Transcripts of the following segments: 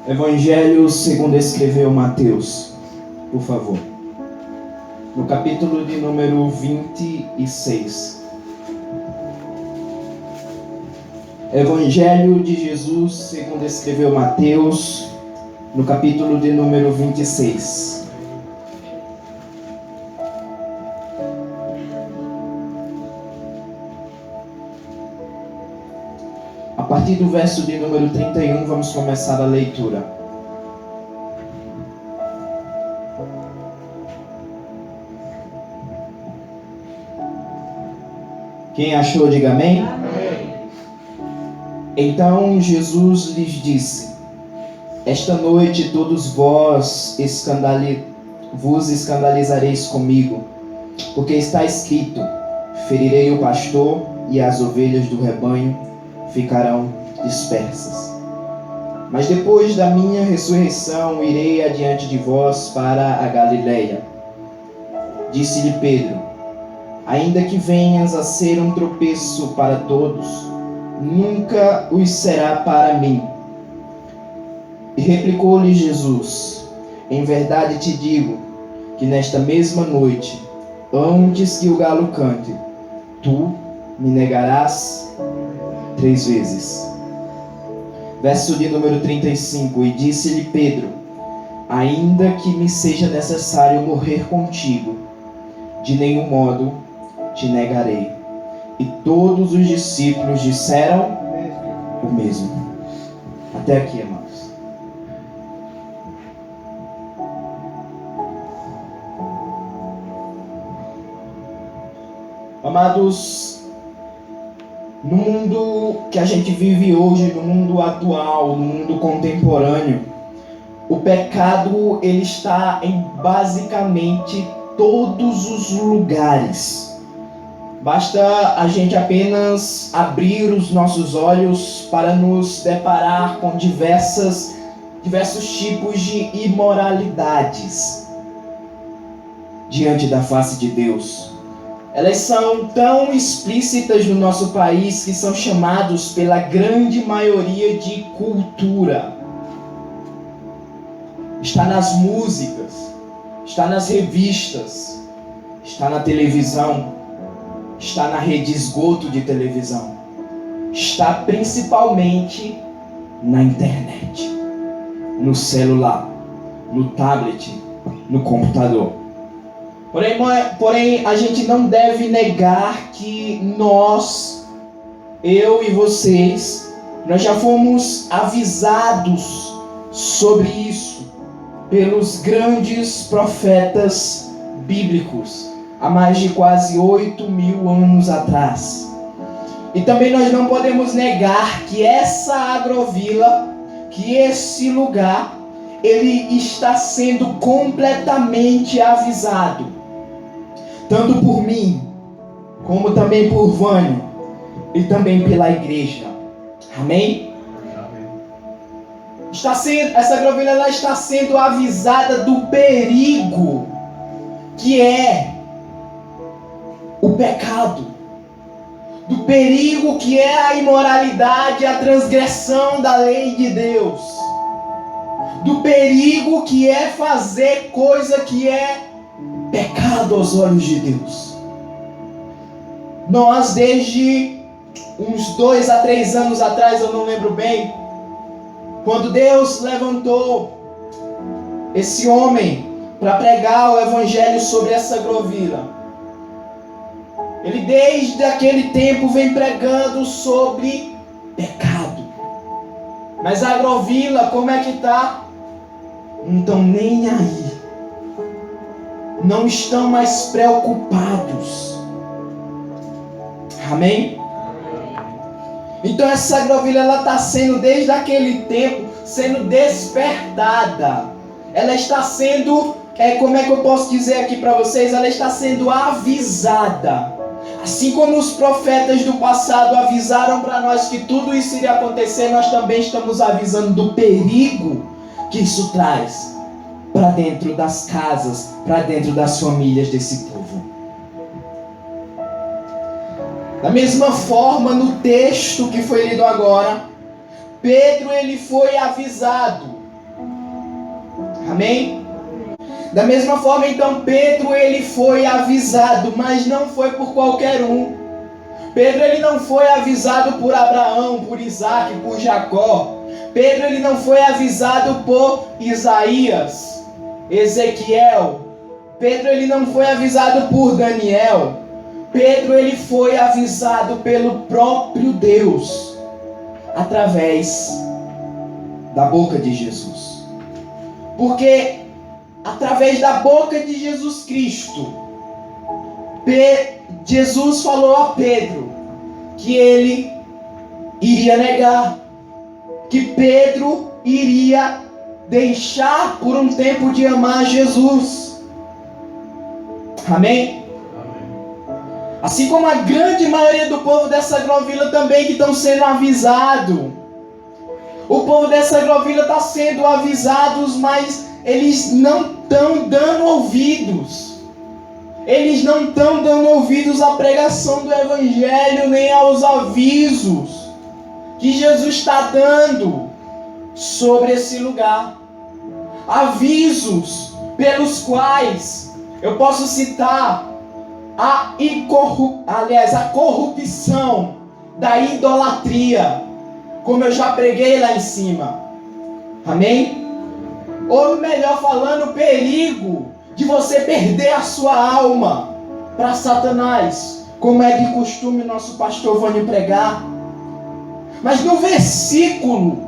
Evangelho segundo escreveu Mateus, por favor. No capítulo de número 26. Evangelho de Jesus segundo escreveu Mateus, no capítulo de número 26. A partir do verso de número 31, vamos começar a leitura. Quem achou, diga amém. Amém. Então Jesus lhes disse: esta noite todos vos escandalizareis comigo, porque está escrito: ferirei o pastor e as ovelhas do rebanho ficarão dispersas. Mas depois da minha ressurreição irei adiante de vós para a Galileia. Disse-lhe Pedro: ainda que venhas a ser um tropeço para todos, nunca os será para mim. E replicou-lhe Jesus: em verdade te digo que nesta mesma noite, antes que o galo cante, tu me negarás 3 vezes. Verso de número 35. E disse-lhe Pedro: ainda que me seja necessário morrer contigo, de nenhum modo te negarei. E todos os discípulos disseram o mesmo. Até aqui, amados. Amados, no mundo que a gente vive hoje, no mundo atual, no mundo contemporâneo, o pecado ele está em basicamente todos os lugares. Basta a gente apenas abrir os nossos olhos para nos deparar com diversos tipos de imoralidades diante da face de Deus. Elas são tão explícitas no nosso país que são chamados pela grande maioria de cultura. Está nas músicas, está nas revistas, está na televisão, está na rede esgoto de televisão, está principalmente na internet, no celular, no tablet, no computador. Porém, a gente não deve negar que nós, eu e vocês, nós já fomos avisados sobre isso pelos grandes profetas bíblicos, há mais de quase 8.000 anos atrás. E também nós não podemos negar que essa agrovila, que esse lugar, ele está sendo completamente avisado. Tanto por mim, como também por Vânio, e também pela igreja. Amém? Essa agrovila ela está sendo avisada do perigo que é o pecado, do perigo que é a imoralidade, a transgressão da lei de Deus, do perigo que é fazer coisa que é pecado aos olhos de Deus. Nós, desde uns 2 a 3 anos atrás, eu não lembro bem, quando Deus levantou esse homem para pregar o evangelho sobre essa agrovila, ele desde aquele tempo vem pregando sobre pecado. Mas a agrovila, como é que está? Não estão nem aí. Não estão mais preocupados. Amém? Então essa agrovila ela está sendo, desde aquele tempo, sendo despertada. Ela está sendo, como é que eu posso dizer aqui para vocês? Ela está sendo avisada. Assim como os profetas do passado avisaram para nós que tudo isso iria acontecer, nós também estamos avisando do perigo que isso traz para dentro das casas, para dentro das famílias desse povo. Da mesma forma, no texto que foi lido agora, Pedro ele foi avisado Amém? Da mesma forma, então, Pedro, ele foi avisado, mas não foi por qualquer um. Pedro, ele não foi avisado por Abraão, por Isaac, por Jacó. Pedro, ele não foi avisado por Isaías, Ezequiel. Pedro, ele não foi avisado por Daniel. Pedro, ele foi avisado pelo próprio Deus, através da boca de Jesus. Porque através da boca de Jesus Cristo, Jesus falou a Pedro que ele iria negar, que Pedro iria deixar por um tempo de amar Jesus. Amém? Assim como a grande maioria do povo dessa Agrovila também que estão sendo avisados. O povo dessa Agrovila está sendo avisados, mas eles não estão dando ouvidos. Eles não estão dando ouvidos à pregação do Evangelho, nem aos avisos que Jesus está dando sobre esse lugar. Avisos pelos quais eu posso citar a corrupção da idolatria, como eu já preguei lá em cima. Amém? Ou melhor falando, o perigo de você perder a sua alma para Satanás, como é de costume o nosso pastor Vânio pregar. Mas no versículo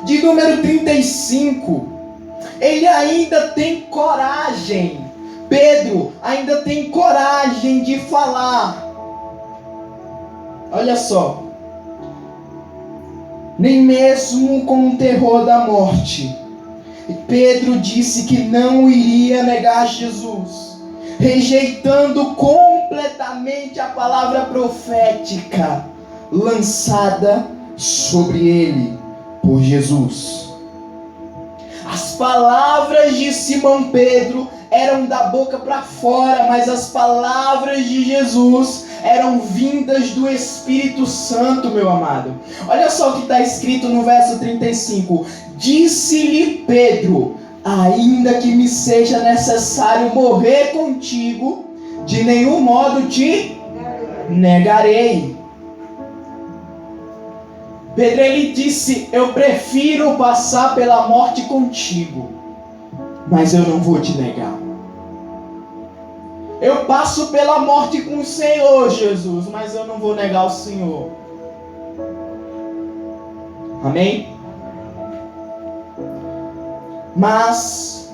de número 35, ele ainda tem coragem, Pedro ainda tem coragem de falar. Olha só. Nem mesmo com o terror da morte, Pedro disse que não iria negar Jesus, rejeitando completamente a palavra profética lançada sobre ele por Jesus. As palavras de Simão Pedro eram da boca para fora, mas as palavras de Jesus eram vindas do Espírito Santo, meu amado. Olha só o que está escrito no verso 35. Disse-lhe Pedro: ainda que me seja necessário morrer contigo, de nenhum modo te negarei. Pedro, ele disse: eu prefiro passar pela morte contigo, mas eu não vou te negar. Eu passo pela morte com o Senhor, Jesus, mas eu não vou negar o Senhor. Amém? Mas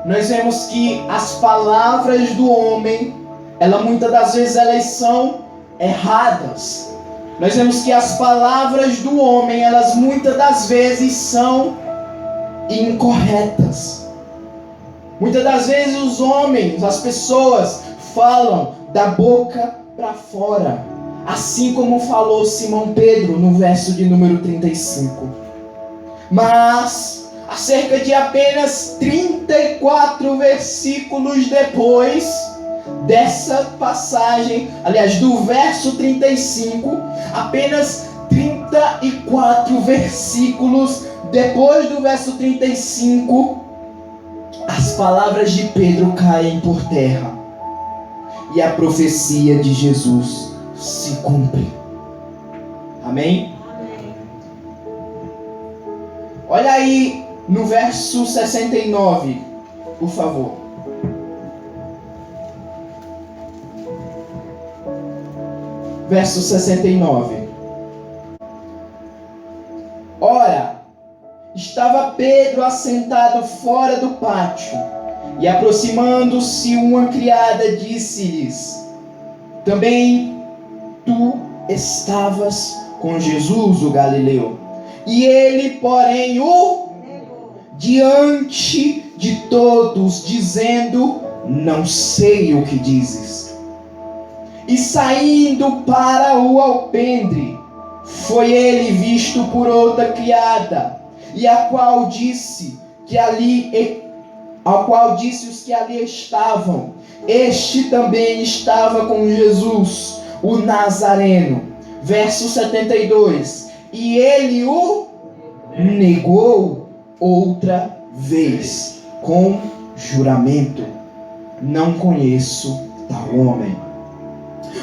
nós vemos que as palavras do homem, muitas das vezes elas são erradas. Nós vemos que as palavras do homem, elas muitas das vezes são incorretas. Muitas das vezes os homens, as pessoas, falam da boca para fora. Assim como falou Simão Pedro no verso de número 35. Mas, acerca de apenas 34 versículos depois dessa passagem, aliás, do verso 35, apenas 34 versículos depois do verso 35, as palavras de Pedro caem por terra e a profecia de Jesus se cumpre. Amém? Amém. Olha aí no verso 69, por favor. Verso 69. Ora, estava Pedro assentado fora do pátio, e aproximando-se uma criada, disse-lhes: também tu estavas com Jesus, o Galileu. E ele, porém, o negou diante de todos, dizendo: não sei o que dizes. E saindo para o alpendre, foi ele visto por outra criada, e a qual disse os que ali estavam: este também estava com Jesus, o Nazareno. Verso 72. E ele o negou outra vez com juramento: não conheço tal homem.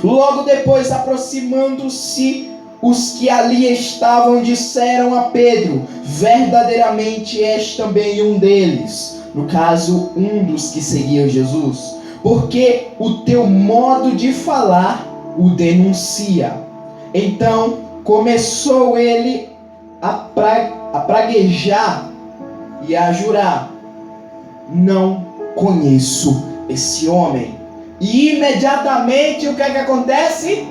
Logo depois, aproximando-se os que ali estavam, disseram a Pedro: verdadeiramente és também um deles. No caso, um dos que seguiam Jesus, porque o teu modo de falar o denuncia. Então começou ele a praguejar e a jurar: não conheço esse homem. E imediatamente o que é que acontece?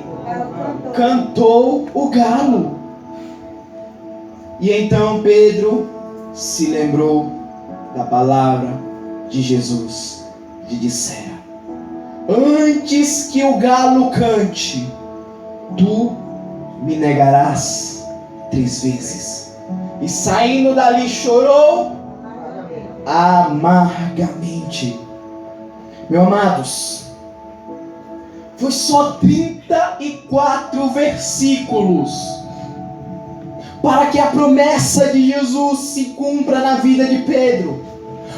Cantou o galo. E então Pedro se lembrou da palavra de Jesus, que dissera: antes que o galo cante, tu me negarás 3 vezes. E saindo dali chorou amargamente. Meus amados, foi só 34 versículos para que a promessa de Jesus se cumpra na vida de Pedro,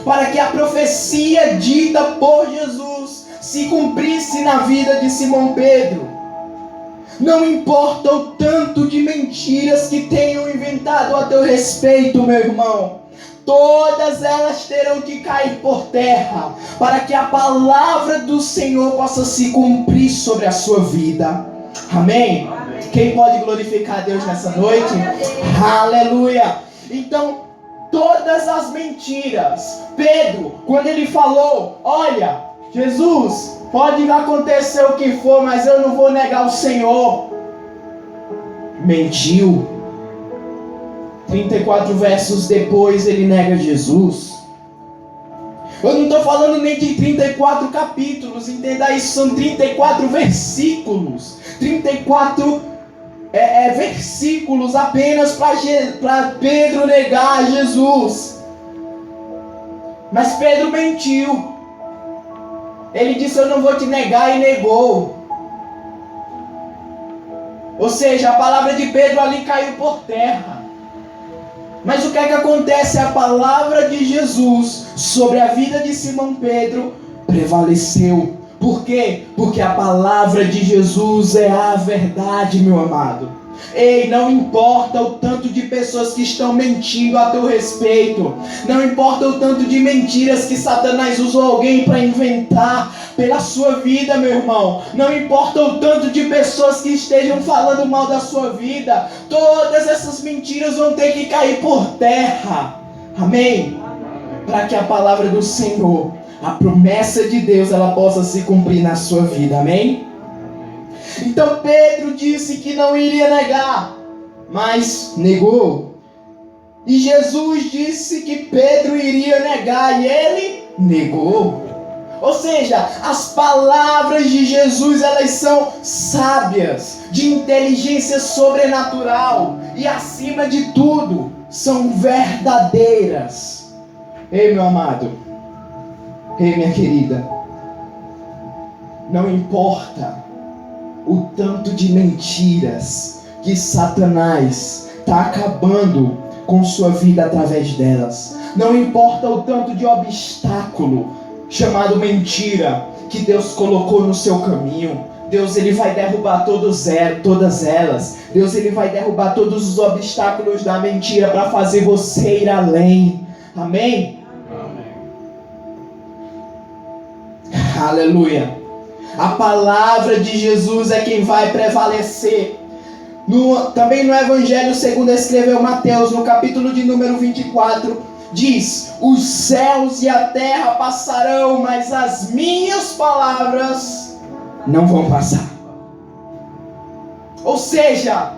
para que a profecia dita por Jesus se cumprisse na vida de Simão Pedro. Não importa o tanto de mentiras que tenham inventado a teu respeito, meu irmão, todas elas terão que cair por terra, para que a palavra do Senhor possa se cumprir sobre a sua vida. Amém? Amém. Quem pode glorificar a Deus nessa noite? Aleluia! Então, todas as mentiras, Pedro, quando ele falou: olha, Jesus, pode acontecer o que for, mas eu não vou negar o Senhor, mentiu. 34 versos depois ele nega Jesus. Eu não estou falando nem de 34 capítulos, entenda isso, são 34 versículos. 34 versículos apenas para Pedro negar Jesus. Mas Pedro mentiu. Ele disse: eu não vou te negar, e negou. Ou seja, a palavra de Pedro ali caiu por terra. Mas o que é que acontece? A palavra de Jesus sobre a vida de Simão Pedro prevaleceu. Por quê? Porque a palavra de Jesus é a verdade, meu amado. Ei, não importa o tanto de pessoas que estão mentindo a teu respeito, não importa o tanto de mentiras que Satanás usou alguém para inventar pela sua vida, meu irmão, não importa o tanto de pessoas que estejam falando mal da sua vida, todas essas mentiras vão ter que cair por terra. Amém? Para que a palavra do Senhor, a promessa de Deus, ela possa se cumprir na sua vida. Amém? Então Pedro disse que não iria negar, mas negou. E Jesus disse que Pedro iria negar, e ele negou. Ou seja, as palavras de Jesus, elas são sábias, de inteligência sobrenatural, e acima de tudo, são verdadeiras. Ei, meu amado, ei, minha querida, não importa o tanto de mentiras que Satanás está acabando com sua vida através delas. Não importa o tanto de obstáculo chamado mentira que Deus colocou no seu caminho. Deus, ele vai derrubar todas elas. Deus, ele vai derrubar todos os obstáculos da mentira para fazer você ir além. Amém? Amém. Aleluia. A palavra de Jesus é quem vai prevalecer. Também no Evangelho segundo escreveu Mateus, no capítulo de número 24, diz: os céus e a terra passarão, mas as minhas palavras não vão passar. Ou seja,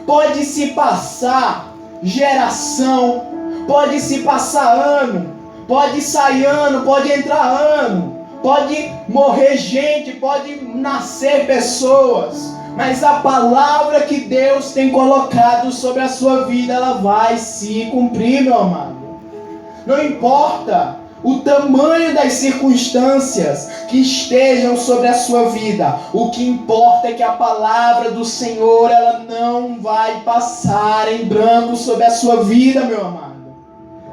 pode se passar geração, pode se passar ano, pode sair ano, pode entrar ano, pode morrer gente, pode nascer pessoas, mas a palavra que Deus tem colocado sobre a sua vida, ela vai se cumprir, meu amado. Não importa o tamanho das circunstâncias que estejam sobre a sua vida, o que importa é que a palavra do Senhor, ela não vai passar em branco sobre a sua vida, meu amado.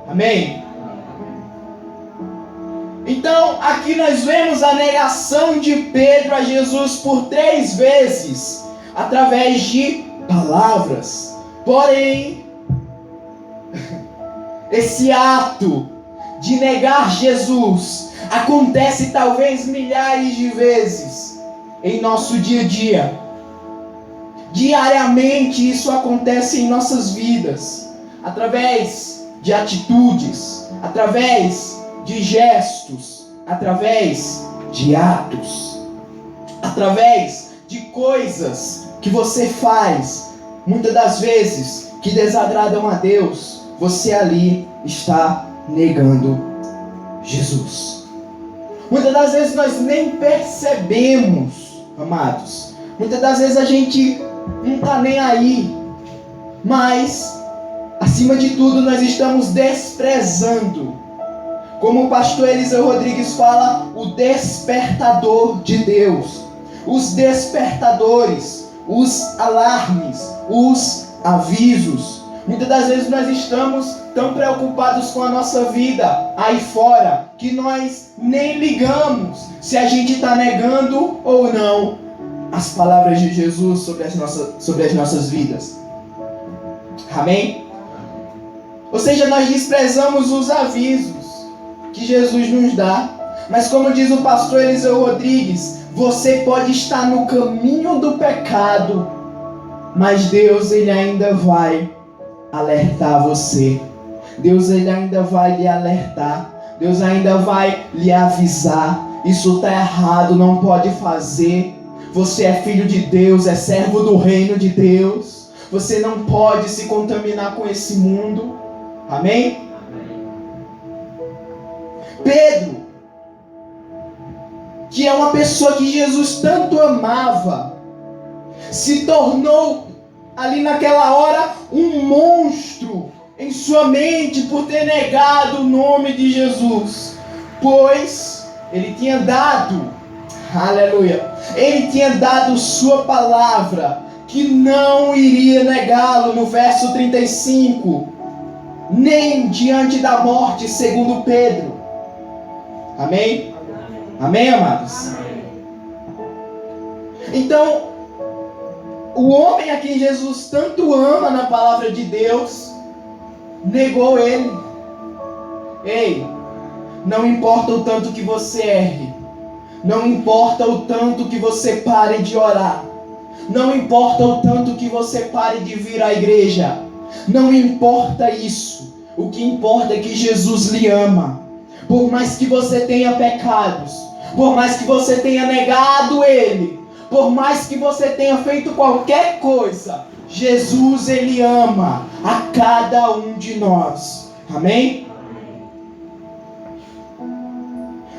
Amém? Então, aqui nós vemos a negação de Pedro a Jesus por 3 vezes, através de palavras. Porém, esse ato de negar Jesus acontece talvez milhares de vezes em nosso dia a dia. Diariamente isso acontece em nossas vidas, através de atitudes, através de gestos, através de atos, através de coisas que você faz, muitas das vezes que desagradam a Deus. Você ali está negando Jesus. Muitas das vezes nós nem percebemos, amados. Muitas das vezes a gente não está nem aí. Mas, acima de tudo, nós estamos desprezando. Como o pastor Eliseu Rodrigues fala, o despertador de Deus. Os despertadores, os alarmes, os avisos. Muitas das vezes nós estamos tão preocupados com a nossa vida aí fora, que nós nem ligamos se a gente está negando ou não as palavras de Jesus sobre as nossas vidas. Amém? Ou seja, nós desprezamos os avisos que Jesus nos dá. Mas como diz o pastor Eliseu Rodrigues, você pode estar no caminho do pecado, mas Deus ele ainda vai alertar você. Deus ele ainda vai lhe alertar. Deus ainda vai lhe avisar. Isso está errado, não pode fazer. Você é filho de Deus, é servo do reino de Deus. Você não pode se contaminar com esse mundo. Amém? Pedro, que é uma pessoa que Jesus tanto amava, se tornou ali naquela hora um monstro em sua mente por ter negado o nome de Jesus, pois ele tinha dado, aleluia, ele tinha dado sua palavra que não iria negá-lo no verso 35, nem diante da morte, segundo Pedro. Amém? Amém, amados? Então, o homem a quem Jesus tanto ama na palavra de Deus, negou ele. Ei, não importa o tanto que você erre, não importa o tanto que você pare de orar, não importa o tanto que você pare de vir à igreja, não importa isso. O que importa é que Jesus lhe ama. Por mais que você tenha pecados, por mais que você tenha negado Ele, por mais que você tenha feito qualquer coisa, Jesus ele ama a cada um de nós. Amém?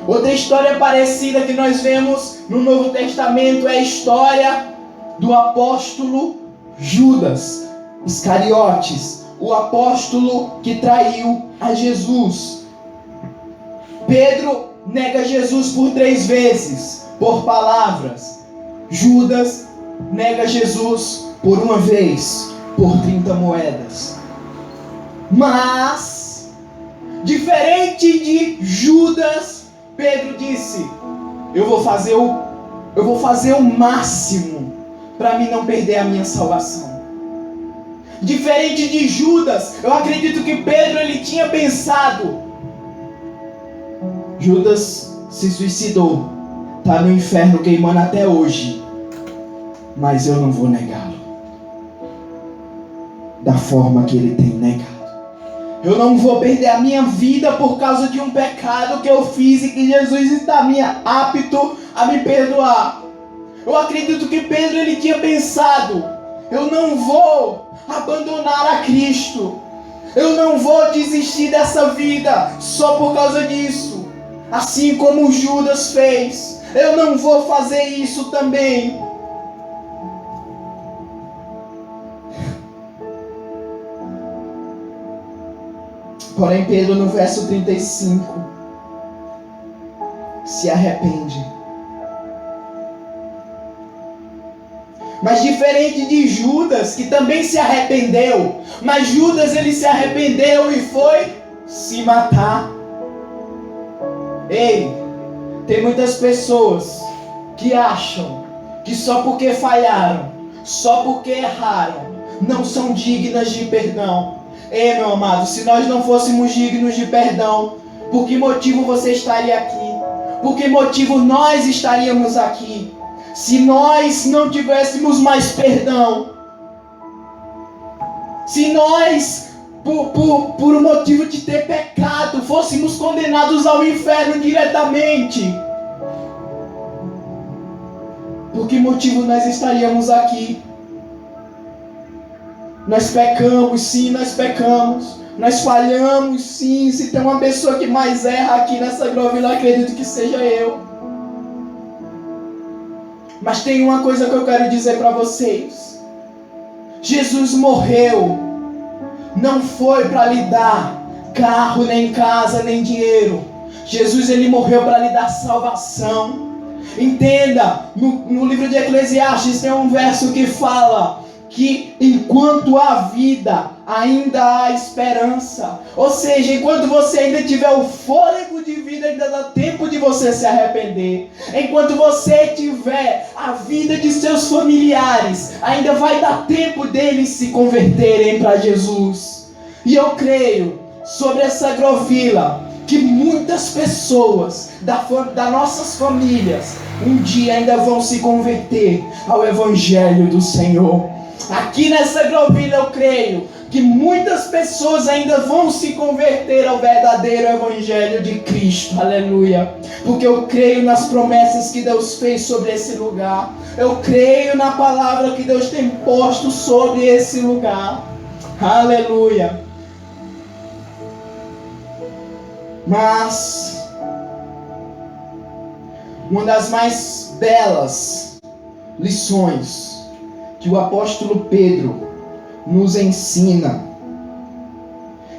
Outra história parecida que nós vemos no Novo Testamento é a história do apóstolo Judas Iscariotes, o apóstolo que traiu a Jesus. Pedro nega Jesus por 3 vezes, por palavras. Judas nega Jesus por 1 vez, por 30 moedas. Mas, diferente de Judas, Pedro disse: eu vou fazer o máximo para mim não perder a minha salvação. Diferente de Judas, eu acredito que Pedro ele tinha pensado: Judas se suicidou, está no inferno queimando até hoje, mas eu não vou negá-lo da forma que ele tem negado. Eu não vou perder a minha vida por causa de um pecado que eu fiz e que Jesus está apto a me perdoar. Eu acredito que Pedro ele tinha pensado: eu não vou abandonar a Cristo, eu não vou desistir dessa vida só por causa disso. Assim como Judas fez, eu não vou fazer isso também. Porém, Pedro no verso 35 se arrepende. Mas diferente de Judas, que também se arrependeu, mas Judas ele se arrependeu e foi se matar. Ei, tem muitas pessoas que acham que só porque falharam, só porque erraram, não são dignas de perdão. Ei, meu amado, se nós não fôssemos dignos de perdão, por que motivo você estaria aqui? Por que motivo nós estaríamos aqui? Se nós não tivéssemos mais perdão, se nós, por um motivo de ter pecado, fôssemos condenados ao inferno diretamente, por que motivo nós estaríamos aqui? Nós pecamos, sim, nós pecamos. Nós falhamos, sim. Se tem uma pessoa que mais erra aqui nessa Grovila, eu acredito que seja eu. Mas tem uma coisa que eu quero dizer para vocês. Jesus morreu. Não foi para lhe dar carro, nem casa, nem dinheiro. Jesus, ele morreu para lhe dar salvação. Entenda, no livro de Eclesiastes tem um verso que fala que enquanto há vida, ainda há esperança. Ou seja, enquanto você ainda tiver o fôlego de vida, ainda dá tempo de você se arrepender. Enquanto você tiver a vida de seus familiares, ainda vai dar tempo deles se converterem para Jesus. E eu creio, sobre essa Grovila, que muitas pessoas das nossas famílias um dia ainda vão se converter ao Evangelho do Senhor. Aqui nessa Grovila eu creio que muitas pessoas ainda vão se converter ao verdadeiro Evangelho de Cristo. Aleluia. Porque eu creio nas promessas que Deus fez sobre esse lugar. Eu creio na palavra que Deus tem posto sobre esse lugar. Aleluia. Mas uma das mais belas lições que o apóstolo Pedro nos ensina,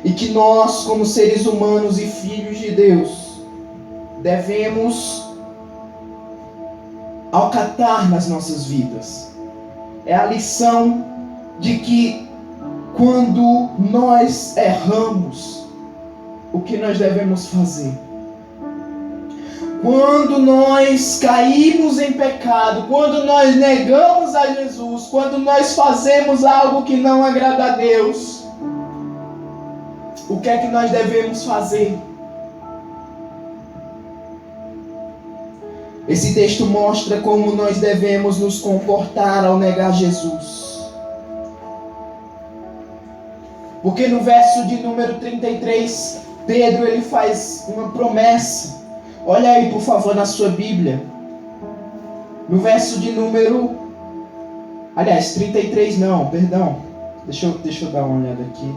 e que nós, como seres humanos e filhos de Deus, devemos acatar nas nossas vidas, é a lição de que quando nós erramos, o que nós devemos fazer? Quando nós caímos em pecado, quando nós negamos a Jesus, quando nós fazemos algo que não agrada a Deus, o que é que nós devemos fazer? Esse texto mostra como nós devemos nos comportar ao negar Jesus. Porque no verso de número 33, Pedro ele faz uma promessa. Olha aí, por favor, na sua Bíblia. No verso de número... Aliás, 33 não, perdão. Deixa eu dar uma olhada aqui.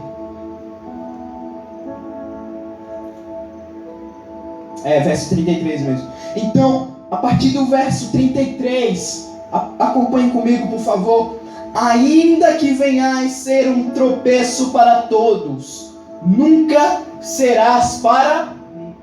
Verso 33 mesmo. Então, a partir do verso 33, acompanhe comigo, por favor. Ainda que venhais ser um tropeço para todos, nunca serás para mim.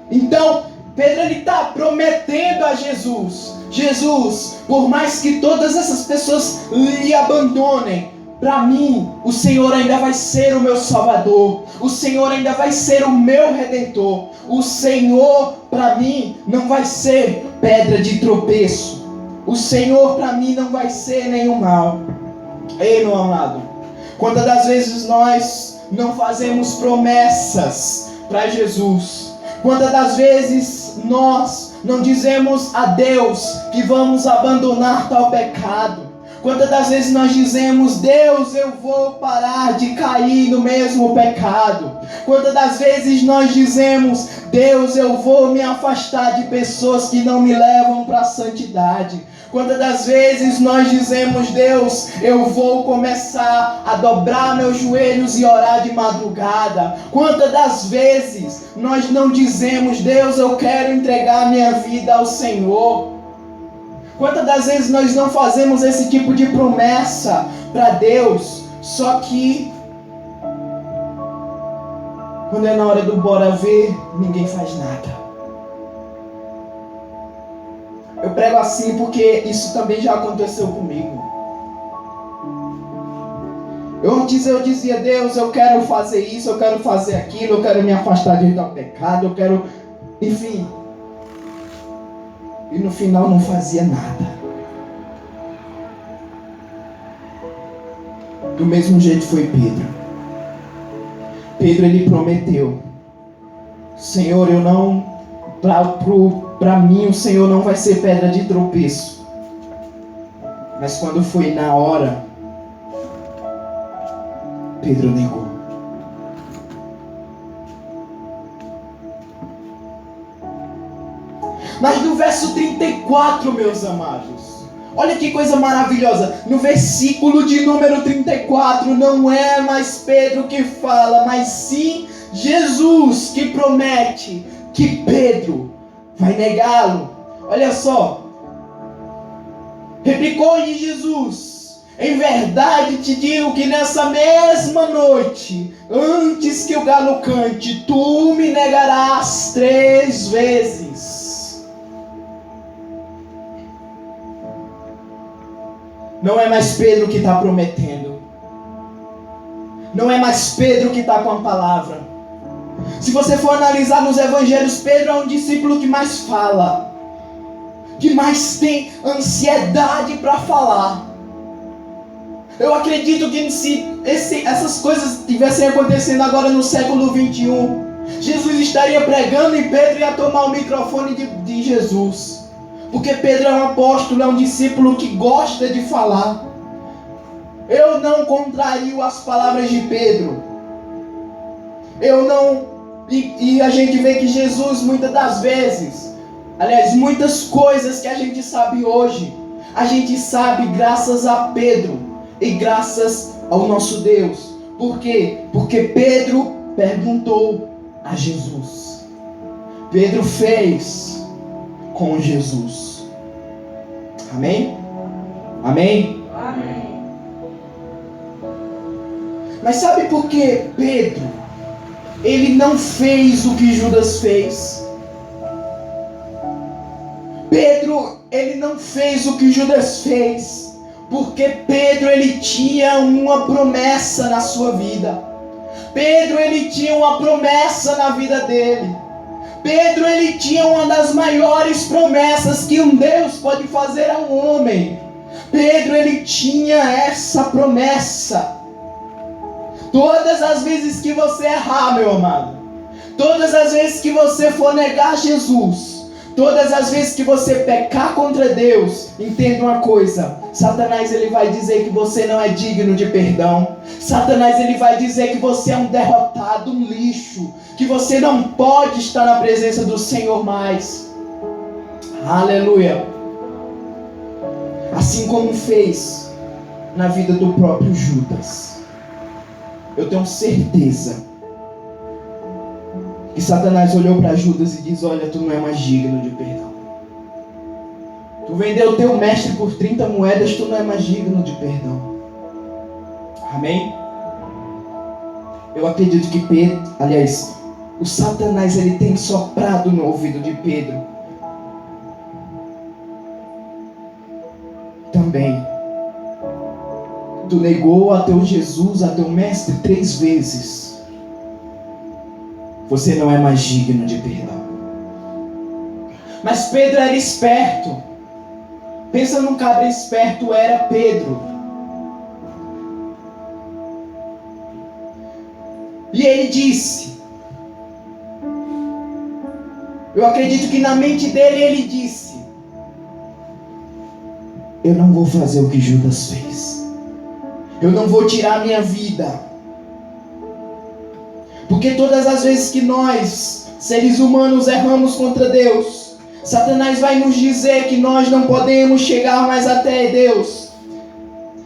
Então, Pedro está prometendo a Jesus: Jesus, por mais que todas essas pessoas lhe abandonem, para mim, o Senhor ainda vai ser o meu Salvador. O Senhor ainda vai ser o meu Redentor. O Senhor, para mim, não vai ser pedra de tropeço. O Senhor, para mim, não vai ser nenhum mal. Ei, meu amado, quantas das vezes nós não fazemos promessas para Jesus? Quantas das vezes nós não dizemos a Deus que vamos abandonar tal pecado? Quantas das vezes nós dizemos: Deus, eu vou parar de cair no mesmo pecado? Quantas das vezes nós dizemos: Deus, eu vou me afastar de pessoas que não me levam para a santidade? Quantas das vezes nós dizemos: Deus, eu vou começar a dobrar meus joelhos e orar de madrugada? Quantas das vezes nós não dizemos: Deus, eu quero entregar minha vida ao Senhor? Quantas das vezes nós não fazemos esse tipo de promessa para Deus, só que quando é na hora do bora ver, ninguém faz nada? Eu prego assim porque isso também já aconteceu comigo. Antes eu dizia: Deus, eu quero fazer isso, eu quero fazer aquilo, eu quero me afastar de tal pecado, eu quero... Enfim, e no final não fazia nada. Do mesmo jeito foi Pedro. Pedro, ele prometeu: Senhor, eu não, para mim o Senhor não vai ser pedra de tropeço. Mas quando foi na hora, Pedro negou. Mas no verso 34, meus amados, olha que coisa maravilhosa. No versículo de número 34, não é mais Pedro que fala, mas sim Jesus que promete que Pedro vai negá-lo. Olha só. Replicou-lhe Jesus: em verdade te digo que nessa mesma noite, antes que o galo cante, tu me negarás 3 vezes. Não é mais Pedro que está prometendo. Não é mais Pedro que está com a palavra. Se você for analisar nos evangelhos, Pedro é um discípulo que mais fala, que mais tem ansiedade para falar. Eu acredito que se essas coisas estivessem acontecendo agora no século 21, Jesus estaria pregando e Pedro ia tomar o microfone de Jesus. Porque Pedro é um apóstolo, é um discípulo que gosta de falar. Eu não contrario as palavras de Pedro. Eu não... E a gente vê que Jesus, muitas das vezes, aliás, muitas coisas que a gente sabe hoje, a gente sabe graças a Pedro e graças ao nosso Deus. Por quê? Porque Pedro perguntou a Jesus. Pedro fez com Jesus. Amém? Amém? Amém. Mas sabe por que Pedro, ele não fez o que Judas fez? Pedro, ele não fez o que Judas fez, porque Pedro, ele tinha uma promessa na sua vida. Pedro, ele tinha uma promessa na vida dele. Pedro, ele tinha uma das maiores promessas que um Deus pode fazer a um homem. Pedro, ele tinha essa promessa. Todas as vezes que você errar, meu amado, todas as vezes que você for negar Jesus, todas as vezes que você pecar contra Deus, entenda uma coisa: Satanás, ele vai dizer que você não é digno de perdão. Satanás, ele vai dizer que você é um derrotado, um lixo, que você não pode estar na presença do Senhor mais. Aleluia. Assim como fez na vida do próprio Judas. Eu tenho certeza que Satanás olhou para Judas e disse: olha, tu não é mais digno de perdão. Tu vendeu o teu mestre por 30 moedas, tu não é mais digno de perdão. Amém? Eu acredito que Pedro, aliás, o Satanás, ele tem soprado no ouvido de Pedro. Também. Tu negou a teu Jesus, a teu mestre 3 vezes. Você não é mais digno de perdão. Mas Pedro era esperto. Pensa num cabra esperto, era Pedro. E ele disse, eu acredito que na mente dele ele disse: eu não vou fazer o que Judas fez. Eu não vou tirar a minha vida. Porque todas as vezes que nós, seres humanos, erramos contra Deus, Satanás vai nos dizer que nós não podemos chegar mais até Deus,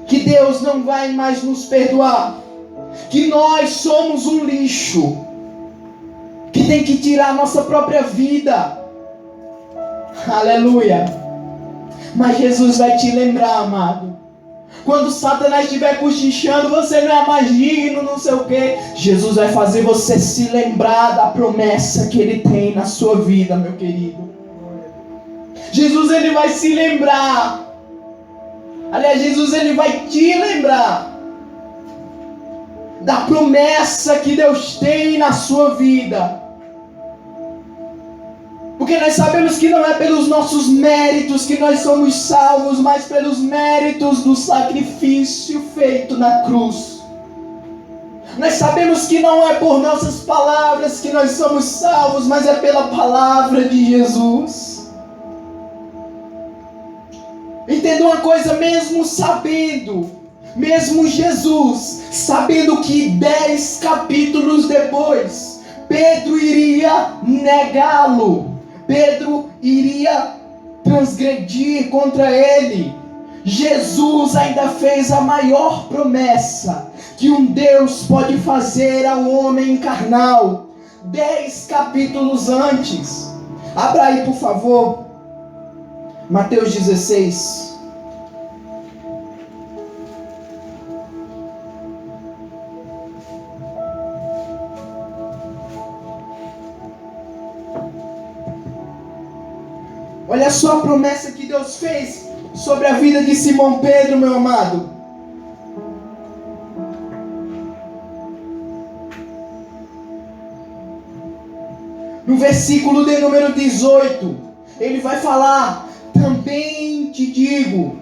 que Deus não vai mais nos perdoar, que nós somos um lixo, que tem que tirar a nossa própria vida. Aleluia. Mas Jesus vai te lembrar, amado, quando Satanás estiver cochichando, você não é mais digno, não sei o que, Jesus vai fazer você se lembrar da promessa que Ele tem na sua vida, meu querido. Jesus, Ele vai se lembrar. Aliás, Jesus, Ele vai te lembrar da promessa que Deus tem na sua vida. Porque nós sabemos que não é pelos nossos méritos que nós somos salvos, mas pelos méritos do sacrifício feito na cruz. Nós sabemos que não é por nossas palavras que nós somos salvos, mas é pela palavra de Jesus. Entenda uma coisa, mesmo Jesus, sabendo que 10 capítulos depois, Pedro iria negá-lo, Pedro iria transgredir contra ele, Jesus ainda fez a maior promessa que um Deus pode fazer ao homem carnal, 10 capítulos antes. Abra aí, por favor, Mateus 16. Olha só a promessa que Deus fez sobre a vida de Simão Pedro, meu amado. No versículo de número 18, ele vai falar: também te digo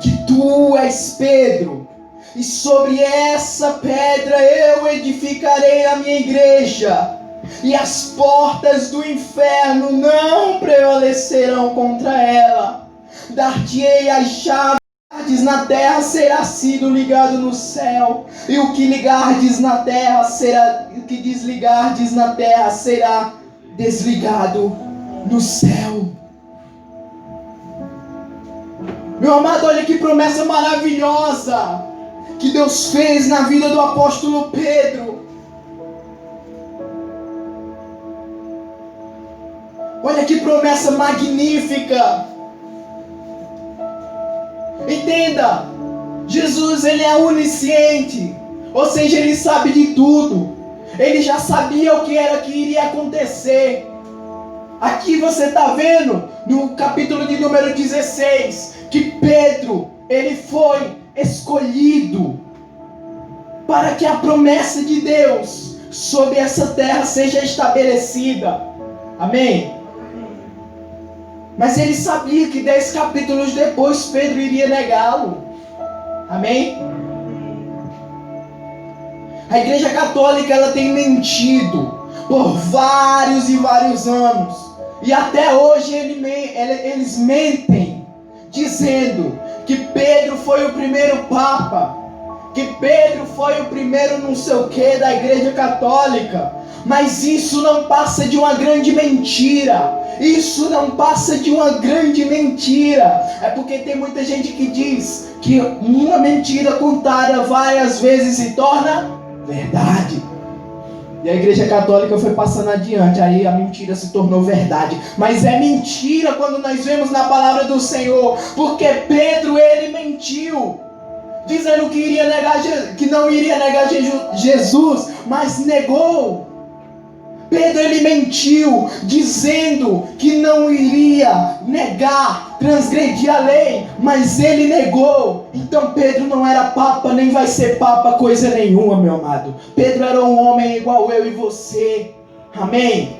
que tu és Pedro, e sobre essa pedra eu edificarei a minha igreja, e as portas do inferno não prevalecerão contra ela. Dar-te-ei as chaves na terra, será sido ligado no céu, e o que ligardes na terra será, o que desligardes na terra será desligado no céu. Meu amado, olha que promessa maravilhosa que Deus fez na vida do apóstolo Pedro. Olha que promessa magnífica. Entenda, Jesus, ele é onisciente, ou seja, ele sabe de tudo. Ele já sabia o que era que iria acontecer. Aqui você está vendo, no capítulo de número 16, que Pedro, ele foi escolhido para que a promessa de Deus sobre essa terra seja estabelecida. Amém? Mas ele sabia que 10 capítulos depois Pedro iria negá-lo. Amém? A Igreja Católica, ela tem mentido por vários e vários anos. E até hoje eles mentem, dizendo que Pedro foi o primeiro Papa, que Pedro foi o primeiro não sei o que da Igreja Católica. Mas isso não passa de uma grande mentira. Isso não passa de uma grande mentira. É porque tem muita gente que diz que uma mentira contada várias vezes se torna verdade. E a Igreja Católica foi passando adiante, aí a mentira se tornou verdade. Mas é mentira quando nós vemos na palavra do Senhor, porque Pedro, ele mentiu, dizendo que iria negar, que não iria negar Jesus, mas negou. Pedro, ele mentiu, dizendo que não iria negar, transgredir a lei, mas ele negou. Então Pedro não era papa, nem vai ser papa coisa nenhuma, meu amado. Pedro era um homem igual eu e você. Amém?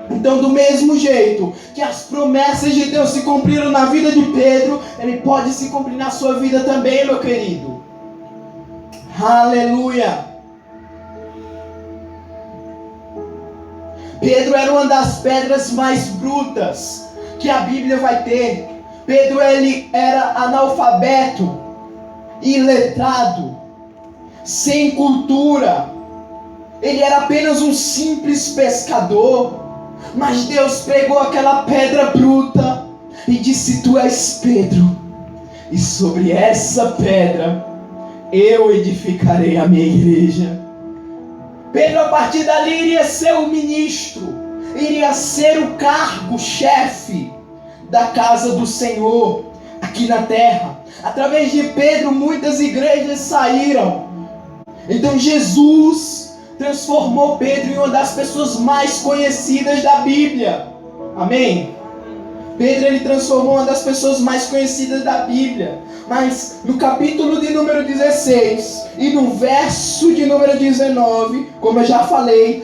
Então, do mesmo jeito que as promessas de Deus se cumpriram na vida de Pedro, ele pode se cumprir na sua vida também, meu querido. Aleluia! Pedro era uma das pedras mais brutas que a Bíblia vai ter. Pedro, ele era analfabeto, iletrado, sem cultura. Ele era apenas um simples pescador. Mas Deus pegou aquela pedra bruta e disse: tu és Pedro, e sobre essa pedra eu edificarei a minha igreja. Pedro, a partir dali, iria ser o ministro, iria ser o cargo-chefe da casa do Senhor aqui na terra. Através de Pedro, muitas igrejas saíram. Então Jesus transformou Pedro em uma das pessoas mais conhecidas da Bíblia. Amém? Pedro, ele transformou uma das pessoas mais conhecidas da Bíblia. Mas no capítulo de número 16 e no verso de número 19, como eu já falei,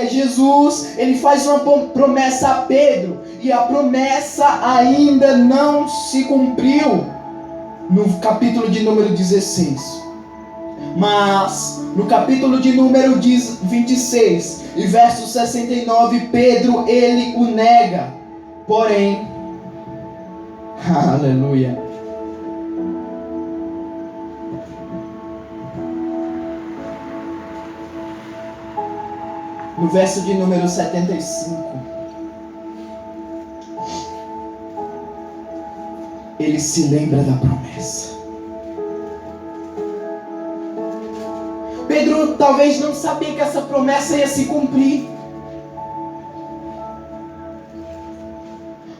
Jesus, ele faz uma promessa a Pedro, e a promessa ainda não se cumpriu no capítulo de número 16. Mas no capítulo de número 26 e verso 69, Pedro, ele o nega. Porém, aleluia, no verso de número 75, ele se lembra da promessa. Pedro talvez não sabia que essa promessa ia se cumprir.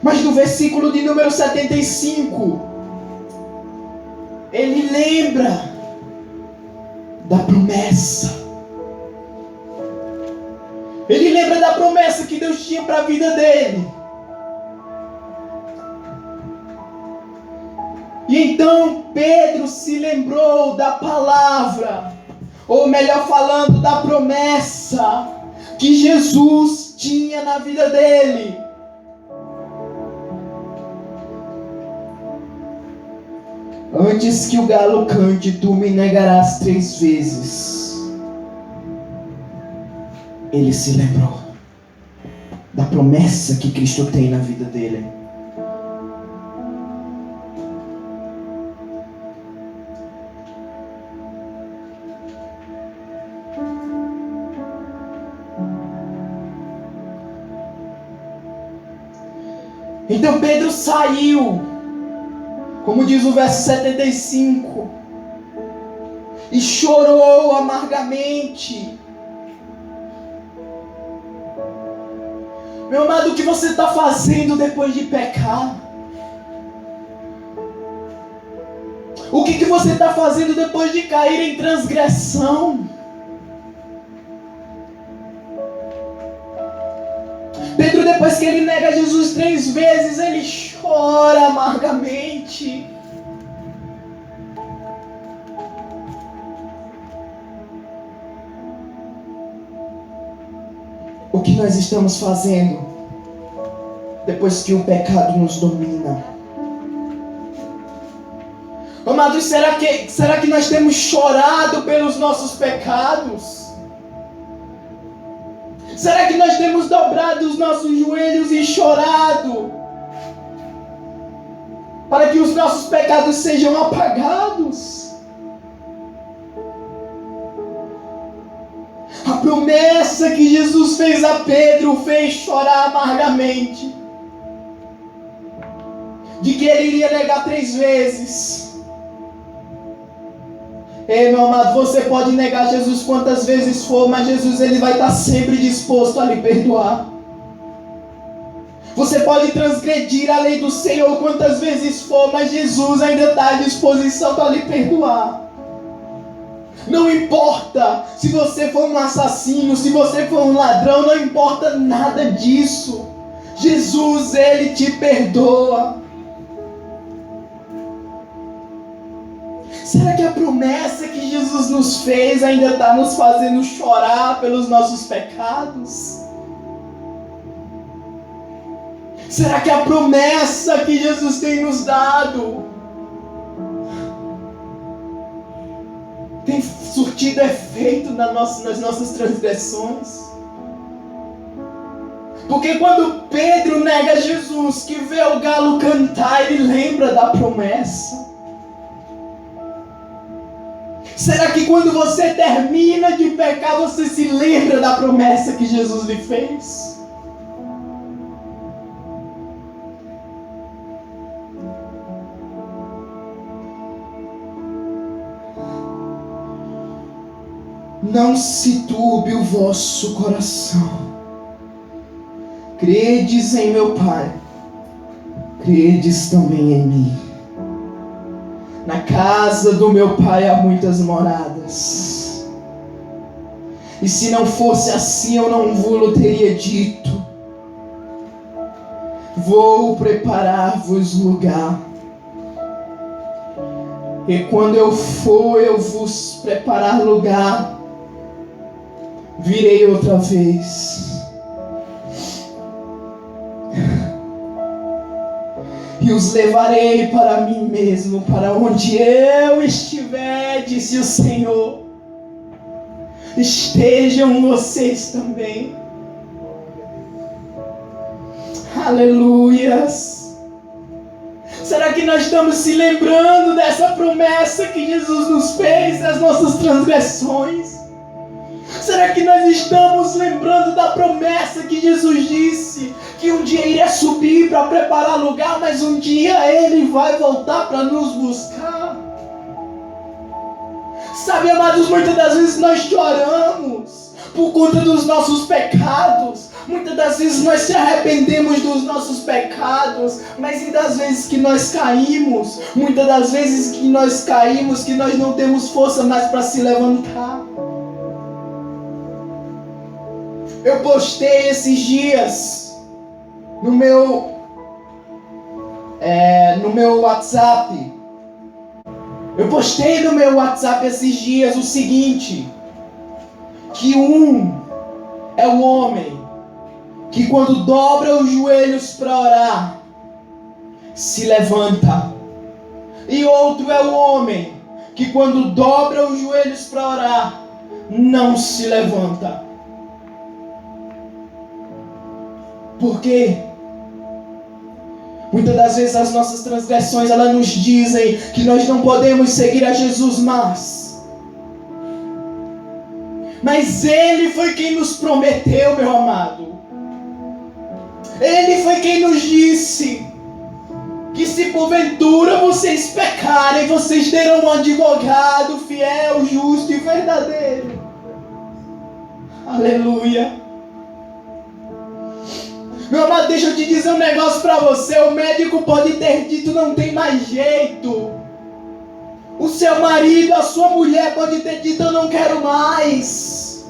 Mas no versículo de número 75, ele lembra da promessa. Ele lembra da promessa que Deus tinha para a vida dele. E então Pedro se lembrou da palavra, ou melhor falando, da promessa que Jesus tinha na vida dele. Antes que o galo cante, tu me negarás 3 vezes. Ele se lembrou da promessa que Cristo tem na vida dele. Então Pedro saiu, como diz o verso 75, e chorou amargamente. Meu amado, o que você está fazendo depois de pecar? O que você está fazendo depois de cair em transgressão? Pedro, depois que ele nega Jesus 3 vezes, ele chora amargamente. O que nós estamos fazendo depois que o pecado nos domina? Amados, será que nós temos chorado pelos nossos pecados? Será que nós temos dobrado os nossos joelhos e chorado para que os nossos pecados sejam apagados? A promessa que Jesus fez a Pedro fez chorar amargamente, de que ele iria negar 3 vezes. Ei, meu amado, você pode negar Jesus quantas vezes for, mas Jesus, ele vai estar sempre disposto a lhe perdoar. Você pode transgredir a lei do Senhor quantas vezes for, mas Jesus ainda está à disposição para lhe perdoar. Não importa se você for um assassino, se você for um ladrão, não importa nada disso. Jesus, ele te perdoa. Será que a promessa que Jesus nos fez ainda está nos fazendo chorar pelos nossos pecados? Será que a promessa que Jesus tem nos dado tem surtido efeito nas nossas transgressões? Porque quando Pedro nega Jesus, que vê o galo cantar, ele lembra da promessa. Será que quando você termina de pecar, você se lembra da promessa que Jesus lhe fez? Não se turbe o vosso coração. Credes em meu Pai, credes também em mim. Na casa do meu Pai há muitas moradas. E se não fosse assim, eu não vou-lo teria dito. Vou preparar-vos lugar. E quando eu for, eu vos preparar lugar, virei outra vez. E os levarei para mim mesmo, para onde eu estiver, disse o Senhor. Estejam vocês também. Aleluias. Será que nós estamos se lembrando dessa promessa que Jesus nos fez, das nossas transgressões? Será que nós estamos lembrando da promessa que Jesus disse? Que um dia iria subir para preparar lugar, mas um dia Ele vai voltar para nos buscar. Sabe, amados, muitas das vezes nós choramos por conta dos nossos pecados. Muitas das vezes nós se arrependemos dos nossos pecados, mas e das vezes que nós caímos? Muitas das vezes que nós caímos, que nós não temos força mais para se levantar. Eu postei esses dias no meu WhatsApp. Eu postei no meu WhatsApp esses dias o seguinte: que é o homem que quando dobra os joelhos para orar, se levanta. E outro é o homem que quando dobra os joelhos para orar, não se levanta. Por quê? Muitas das vezes as nossas transgressões, elas nos dizem que nós não podemos seguir a Jesus mais. Mas Ele foi quem nos prometeu, meu amado. Ele foi quem nos disse que se porventura vocês pecarem, vocês terão um advogado fiel, justo e verdadeiro. Aleluia. Meu amado, deixa eu te dizer um negócio para você. O médico pode ter dito não tem mais jeito. O seu marido, a sua mulher pode ter dito eu não quero mais.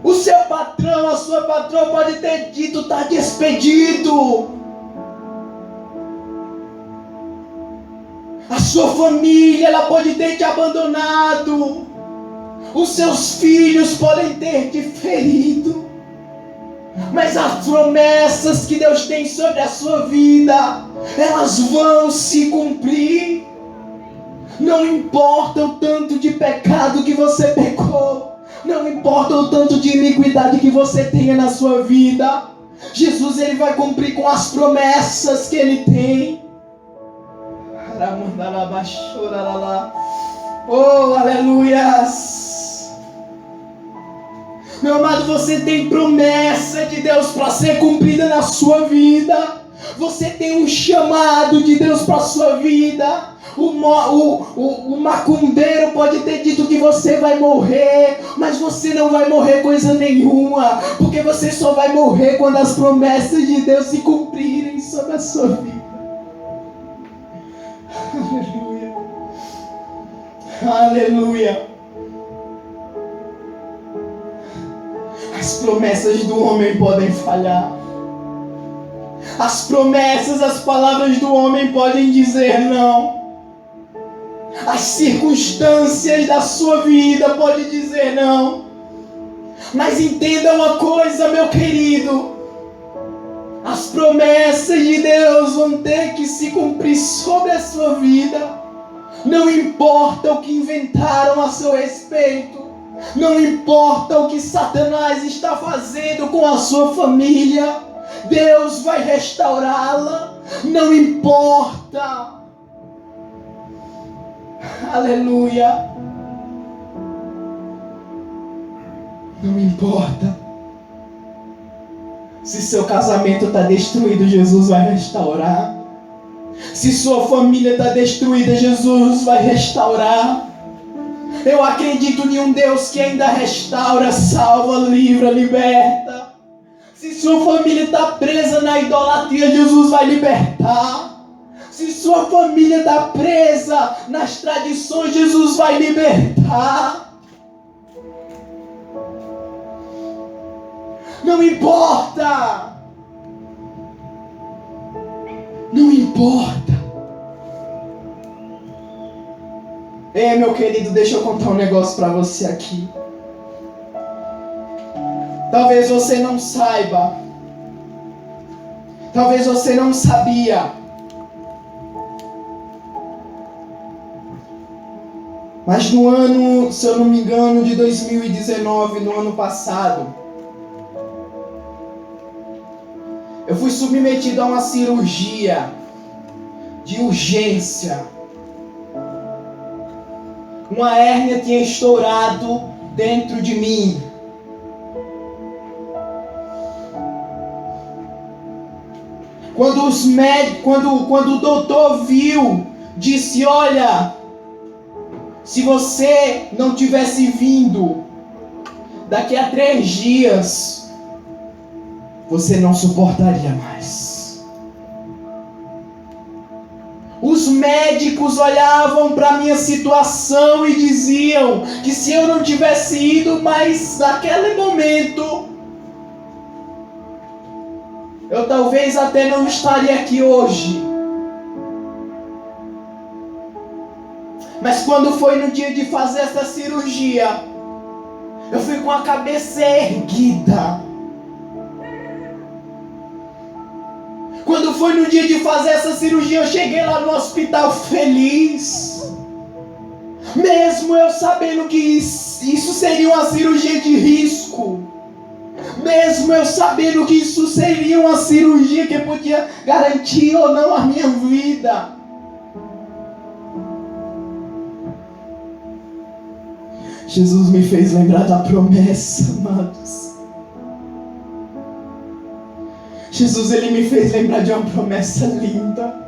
O seu patrão, a sua patroa pode ter dito está despedido. A sua família, ela pode ter te abandonado. Os seus filhos podem ter te ferido. Mas as promessas que Deus tem sobre a sua vida, elas vão se cumprir. Não importa o tanto de pecado que você pecou, não importa o tanto de iniquidade que você tenha na sua vida, Jesus, Ele vai cumprir com as promessas que Ele tem. Oh, aleluias. Meu amado, você tem promessa de Deus para ser cumprida na sua vida. Você tem um chamado de Deus para a sua vida. O macumbeiro pode ter dito que você vai morrer, mas você não vai morrer coisa nenhuma, porque você só vai morrer quando as promessas de Deus se cumprirem sobre a sua vida. Aleluia. Aleluia. As promessas do homem podem falhar. As promessas, as palavras do homem podem dizer não. As circunstâncias da sua vida podem dizer não. Mas entenda uma coisa, meu querido. As promessas de Deus vão ter que se cumprir sobre a sua vida. Não importa o que inventaram a seu respeito. Não importa o que Satanás está fazendo com a sua família, Deus vai restaurá-la. Não importa. Aleluia. Não importa. Se seu casamento está destruído, Jesus vai restaurar. Se sua família está destruída, Jesus vai restaurar. Eu acredito em um Deus que ainda restaura, salva, livra, liberta. Se sua família está presa na idolatria, Jesus vai libertar. Se sua família está presa nas tradições, Jesus vai libertar. Não importa. Não importa. Ei, meu querido, deixa eu contar um negócio para você aqui. Talvez você não saiba. Talvez você não sabia. Mas no ano, se eu não me engano, de 2019, no ano passado, eu fui submetido a uma cirurgia de urgência. Uma hérnia tinha estourado dentro de mim. Quando os médicos, quando o doutor viu, disse: olha, se você não tivesse vindo daqui a 3 dias, você não suportaria mais. Os médicos olhavam para a minha situação e diziam que se eu não tivesse ido, mas naquele momento, eu talvez até não estaria aqui hoje. Mas quando foi no dia de fazer essa cirurgia, eu fui com a cabeça erguida. Quando foi no dia de fazer essa cirurgia, eu cheguei lá no hospital feliz. Mesmo eu sabendo que isso seria uma cirurgia de risco. Mesmo eu sabendo que isso seria uma cirurgia que podia garantir ou não a minha vida. Jesus me fez lembrar da promessa, amados. Jesus, Ele me fez lembrar de uma promessa linda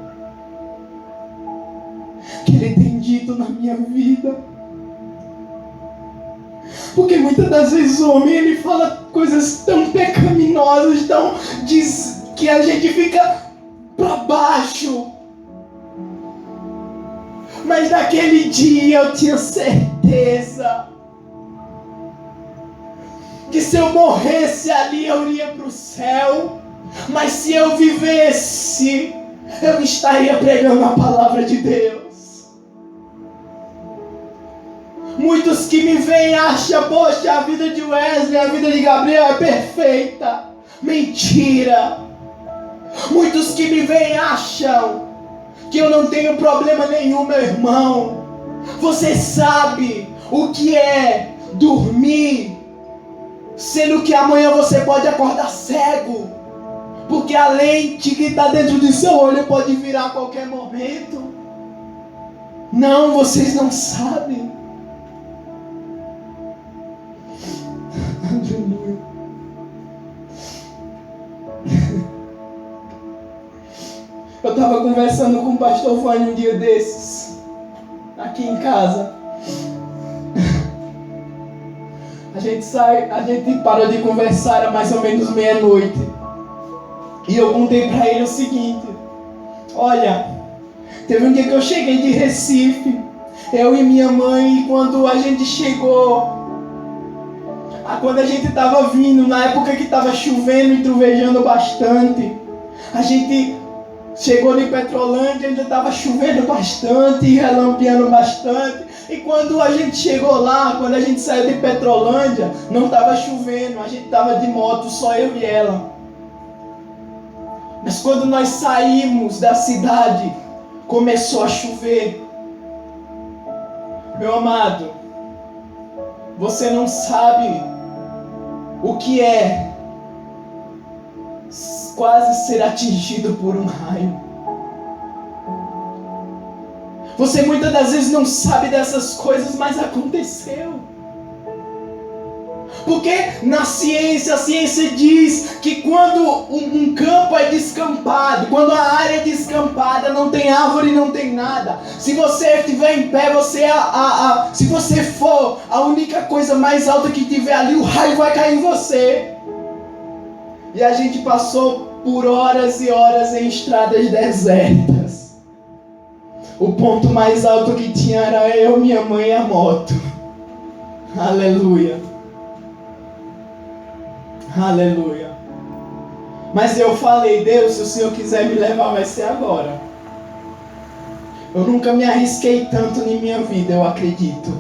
que Ele tem dito na minha vida. Porque muitas das vezes o homem, ele fala coisas tão pecaminosas, que a gente fica para baixo. Mas naquele dia eu tinha certeza que se eu morresse ali eu iria para o céu. Mas se eu vivesse, eu estaria pregando a palavra de Deus. Muitos que me veem acham: poxa, a vida de Wesley, a vida de Gabriel é perfeita. Mentira. Muitos que me veem acham que eu não tenho problema nenhum, meu irmão. Você sabe o que é dormir, sendo que amanhã você pode acordar cego? Porque a lente que está dentro do seu olho pode virar a qualquer momento. Não, vocês não sabem. Aleluia. Eu estava conversando com o pastor Vânio um dia desses, aqui em casa. A gente parou de conversar, era mais ou menos meia-noite. E eu contei para ele o seguinte: olha, teve um dia que eu cheguei de Recife, eu e minha mãe, e quando a gente chegou, quando a gente estava vindo, na época que estava chovendo e trovejando bastante, a gente chegou em Petrolândia, ainda estava chovendo bastante e relampeando bastante. E quando a gente chegou lá, quando a gente saiu de Petrolândia, não estava chovendo, a gente estava de moto, só eu e ela. Mas quando nós saímos da cidade, começou a chover. Meu amado, você não sabe o que é quase ser atingido por um raio. Você muitas das vezes não sabe dessas coisas, mas aconteceu. Porque na ciência, a ciência diz que quando um campo é descampado, quando a área é descampada, não tem árvore, não tem nada. Se você estiver em pé, se você for a única coisa mais alta que tiver ali, o raio vai cair em você. E a gente passou por horas e horas em estradas desertas. O ponto mais alto que tinha era eu, minha mãe e a moto. Aleluia. Aleluia. Mas eu falei: Deus, se o Senhor quiser me levar, vai ser agora. Eu nunca me arrisquei tanto em minha vida, eu acredito.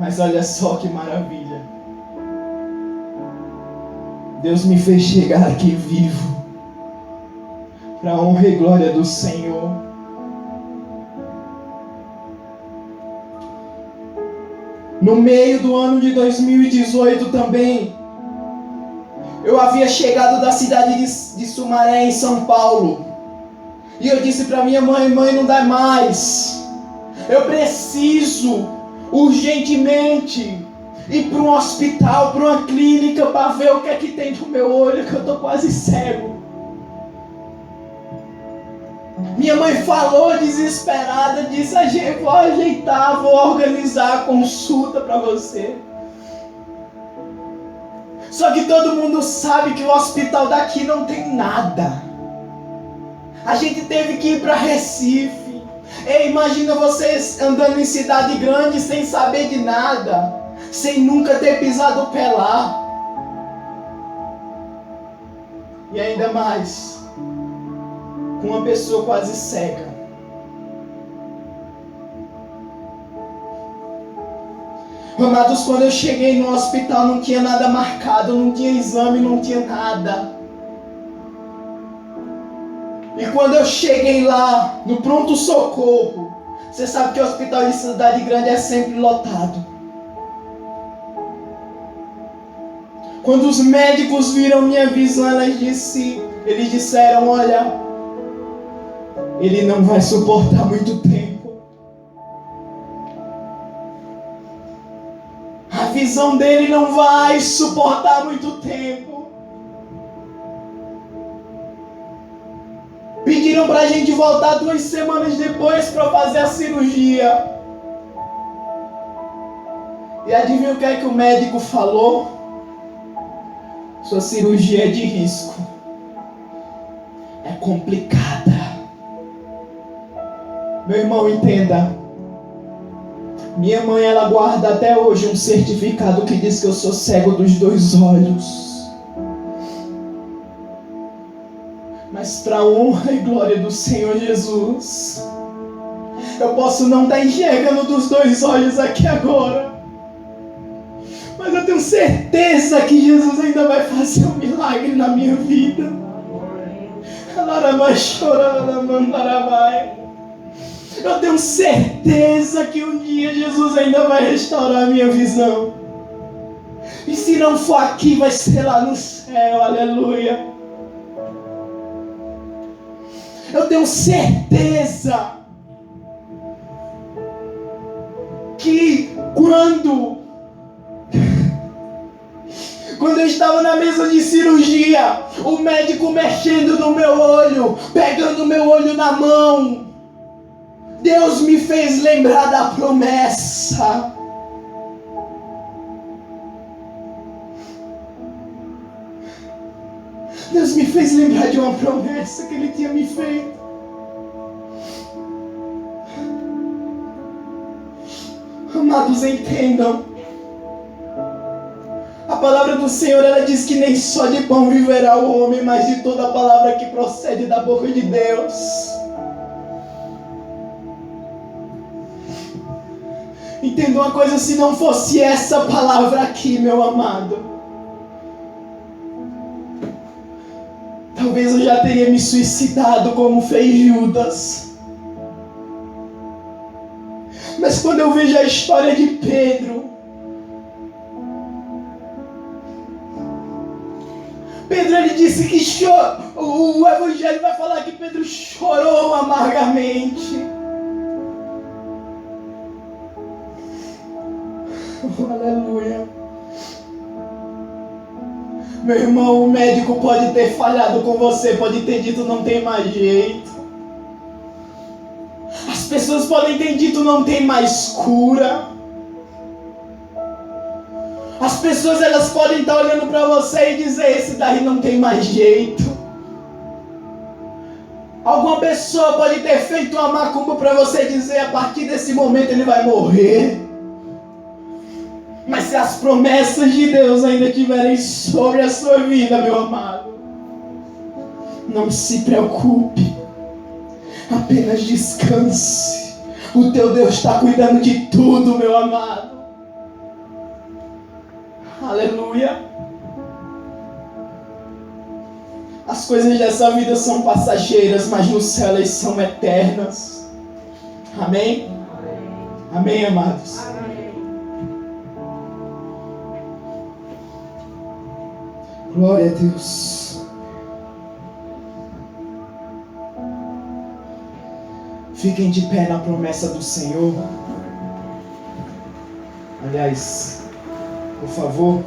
Mas olha só que maravilha. Deus me fez chegar aqui vivo, para a honra e glória do Senhor. No meio do ano de 2018 também, eu havia chegado da cidade de Sumaré, em São Paulo. E eu disse para minha mãe: mãe, não dá mais. Eu preciso urgentemente ir para um hospital, para uma clínica, para ver o que é que tem no meu olho, que eu estou quase cego. Minha mãe falou desesperada, disse: vou ajeitar, vou organizar a consulta para você. Só que todo mundo sabe que o hospital daqui não tem nada. A gente teve que ir para Recife. E imagina vocês andando em cidade grande sem saber de nada, sem nunca ter pisado o pé lá. E ainda mais, com uma pessoa quase cega. Amados, quando eu cheguei no hospital não tinha nada marcado, não tinha exame, não tinha nada. E quando eu cheguei lá, no pronto-socorro, você sabe que o hospital de cidade grande é sempre lotado. Quando os médicos viram minha visão, eles disseram: olha, ele não vai suportar muito tempo. A visão dele não vai suportar muito tempo. Pediram pra gente voltar 2 semanas depois para fazer a cirurgia. E adivinha o que é que o médico falou? Sua cirurgia é de risco. É complicada. Meu irmão, entenda. Minha mãe, ela guarda até hoje um certificado que diz que eu sou cego dos 2 olhos. Mas para a honra e glória do Senhor Jesus, eu posso não estar enxergando dos 2 olhos aqui agora, mas eu tenho certeza que Jesus ainda vai fazer um milagre na minha vida. Eu tenho certeza que um dia Jesus ainda vai restaurar a minha visão. E se não for aqui, vai ser lá no céu. Aleluia. Eu tenho certeza que quando eu estava na mesa de cirurgia, o médico mexendo no meu olho, pegando meu olho na mão, Deus me fez lembrar da promessa. Deus me fez lembrar de uma promessa que Ele tinha me feito. Amados, entendam. A palavra do Senhor, ela diz que nem só de pão viverá o homem, mas de toda a palavra que procede da boca de Deus. Entenda uma coisa, se não fosse essa palavra aqui, meu amado, talvez eu já teria me suicidado como fez Judas. Mas quando eu vejo a história de Pedro, ele disse que chorou. O Evangelho vai falar que Pedro chorou amargamente. Aleluia. Meu irmão, o médico pode ter falhado com você, pode ter dito não tem mais jeito. As pessoas podem ter dito não tem mais cura. As pessoas, elas podem estar olhando para você e dizer: esse daí não tem mais jeito. Alguma pessoa pode ter feito uma macumba para você dizer: a partir desse momento ele vai morrer. Mas se as promessas de Deus ainda estiverem sobre a sua vida, meu amado, não se preocupe, apenas descanse. O teu Deus está cuidando de tudo, meu amado. Aleluia. As coisas dessa vida são passageiras, mas no céu elas são eternas. Amém? Amém, amados? Amém. Glória a Deus. Fiquem de pé na promessa do Senhor. Aliás, por favor.